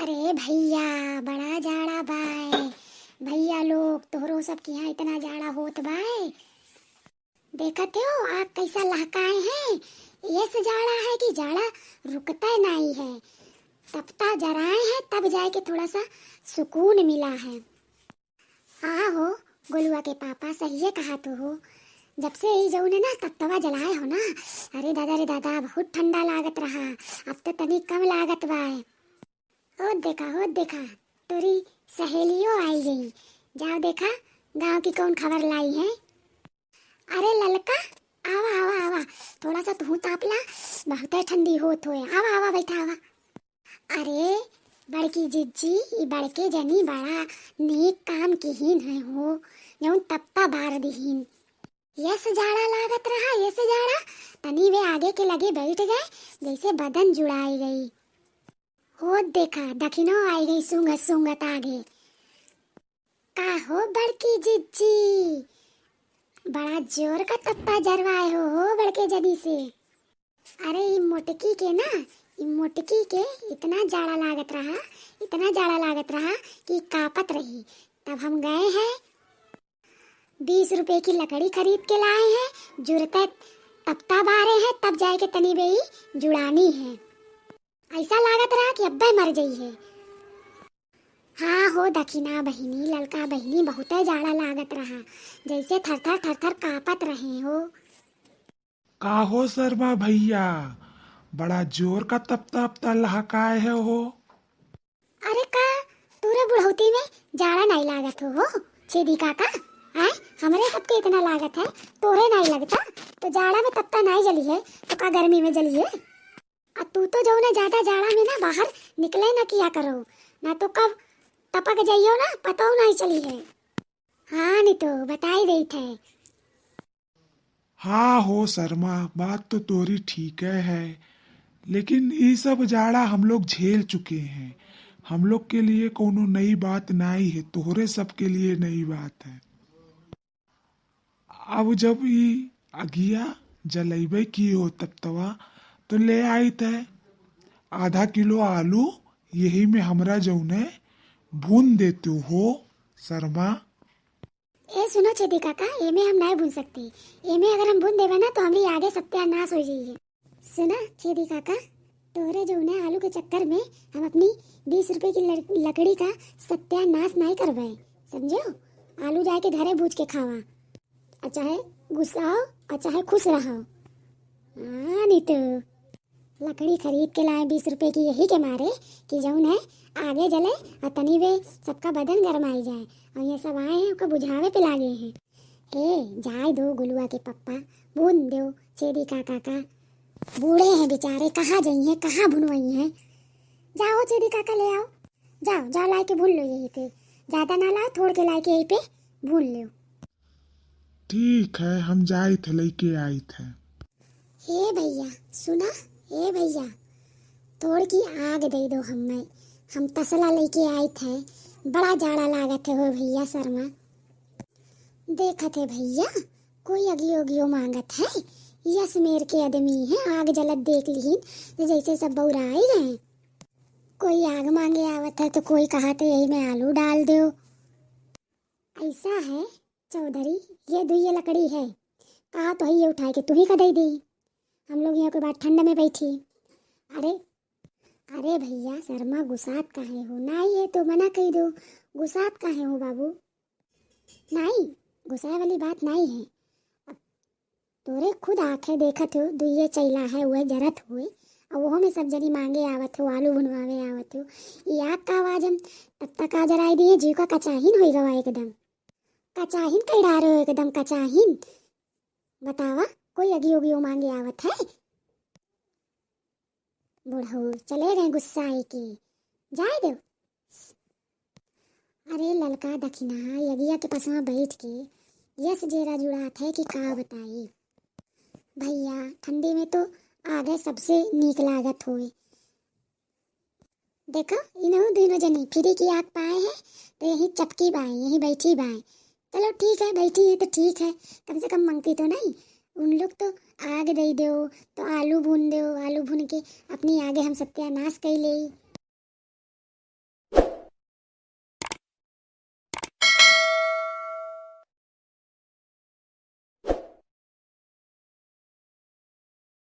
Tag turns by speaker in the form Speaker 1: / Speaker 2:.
Speaker 1: अरे भैया बड़ा जाड़ा बाय। भैया लोग तोहरो सबके यहाँ इतना जाड़ा होत बाय। देखते हो आग कैसा लहकाए हैं। ये से जाड़ा है कि जाड़ा रुकता नहीं है, तपता जराए हैं तब जाए के थोड़ा सा सुकून मिला है। हाँ हो गोलुआ के पापा सही है कहा तो हो। जब से ही जाऊ ने ना तवा जलाए हो ना, अरे दादा बहुत ठंडा लागत रहा। अब तो तनी कम लागत बाय। हो देखा तोरी सहेलियों आई गई। जाओ देखा गांव की कौन खबर लाई है। अरे ललका आवा आवा आवा, थोड़ा सा तू तापला, बहुत ठंडी होत होए। आवा आवा बैठा आवा। अरे बड़की जिज्जी ई बड़के जनी बड़ा नेक काम किहीन है हो, जौन तपता बार दिहीन। यस जाड़ा लागत रहा, यस जाड़ा तनी वे आगे के लगे बैठ गए जैसे बदन जुड़ाई गई। हो देखा दखिनो आई गई सूंघत सूंघत आगे। का हो बड़की जिज्जी, बड़ा जोर का तप्पा जरवाए हो बड़के जदी से। अरे ई मोटकी के ना, ई मोटकी के इतना जाड़ा लागत रहा, इतना जाड़ा लागत रहा कि कापत रही। तब हम गए हैं 20 रुपए की लकड़ी खरीद के लाए हैं, जुड़ते तपता बारे हैं तब जाए के तनी बेई जुड़ानी है। ऐसा लागत रहा कि अब्बे मर गई है। हाँ हो दखिना बहिनी ललका बहिनी बहुत जाड़ा लागत रहा, जैसे थर थर कापत रहे हो।
Speaker 2: का हो शर्मा भैया, बड़ा जोर का तपता तपता लहकाए है हो।
Speaker 1: अरे का तूरे बुढ़ौती में जाड़ा नहीं लागत हो छेदी काका। आए हमरे सबके इतना लागत है, तोरे नहीं लगता। तो जाड़ा में तपता नहीं जली है तो का गर्मी में जली है। और तू तो जो ना ज्यादा जाड़ा में ना बाहर निकले ना किया करो, ना तो कब टपक जाइयो ना पता नहीं चली है। हाँ नहीं तो बताई देई थे।
Speaker 2: हाँ हो शर्मा, बात तो तोरी ठीक है, लेकिन ये सब जाड़ा हम लोग झेल चुके हैं। हम लोग के लिए कोनो नई बात नहीं है, तोहरे सब के लिए नई बात है। अब जब ये अगिया जलेबे की हो तवा तो ले आई थे आधा किलो आलू, यही में हमरा जौने भून देते हो शर्मा।
Speaker 1: ए सुनो छेदी काका, एमे हम नहीं भून सकते। एमे अगर हम भून देवे ना तो हमारी आगे सत्यानाश हो जाइए। सुना छेदी काका, तोरे जो ना आलू के चक्कर में हम अपनी 20 रुपए की लकड़ी का सत्यानाश नहीं करवाए, समझो। आलू जाके घरे भूज के खावा, और चाहे गुस्सा हो और चाहे खुश रहो। हाँ नहीं तो लकड़ी खरीद के लाए 20 रुपए की यही के मारे कि जौन है आगे जले और तनी वे सबका बदन गरमाई जाए। और ये सब आए हैं उनको बुझावे पे लागे हैं। ए जाए दो गुलुआ के पप्पा, भून दो छेदी काका का। बूढ़े हैं बेचारे, कहाँ जाइए कहाँ भुनवाई हैं। जाओ छेदी काका ले आओ, जाओ जाओ ला के भून लो यहीं पे। ज्यादा ना लाओ, थोड़ के ला के यहीं पे भून लो।
Speaker 2: ठीक है, हम जाए थे लेके आई थे।
Speaker 1: हे भैया सुना, हे भैया थोड़ की आग दे दो हमें, हम तसला लेके आए थे। बड़ा जाड़ा लागत है हो भैया शर्मा। देखत है भैया कोई अगियो अगियो मांगत है, यस मेर के आदमी है आग जलत देख लीन तो जैसे सब बौराई गए। कोई आग मांगे आवत है तो कोई कहा तो यही में आलू डाल दो। ऐसा है चौधरी, ये दुइये लकड़ी है, कहा तो ये उठा के तुम्ही का दे दी। हम लोग यहाँ के बाद ठंड में बैठी। अरे अरे भैया शर्मा गुस्सात काहे हो, नहीं है तो मना कही दो। गुस्सात काहे हो बाबू, नहीं गुस्साए वाली बात नहीं है। अब तोरे खुद आंखें देखत हो दुइये चैला है वह जरत हुए, और वो में सब जनी मांगे आवत हो, आलू भुनवावे आवत हो। ये आग का आवाज हम तब तक आ जराई दिए जीव का कचाहीन हो गवा एकदम। कचाहीन कही डाल रहे हो एकदम कचाहीन। बतावा कोई अगियो अगियो मांगे आवत है। बुढ़ऊ चले गए गुस्सा आई के, जाए दो। अरे ललका दखिना यगिया के पास बैठ के यस जेरा जुड़ात है कि का बताई। भैया ठंडी में तो आगे सबसे नीक लागत होए। देखो इन्हों दोनों जनी फ्री की आग पाए हैं तो यही चपकी बाए, यही बैठी बाए। चलो ठीक है बैठी है तो ठीक है, कम से कम मंगती तो नहीं। उन लोग तो आग दे दो तो आलू भून दो, आलू भून के अपनी आगे हम सत्यानाश कर ले।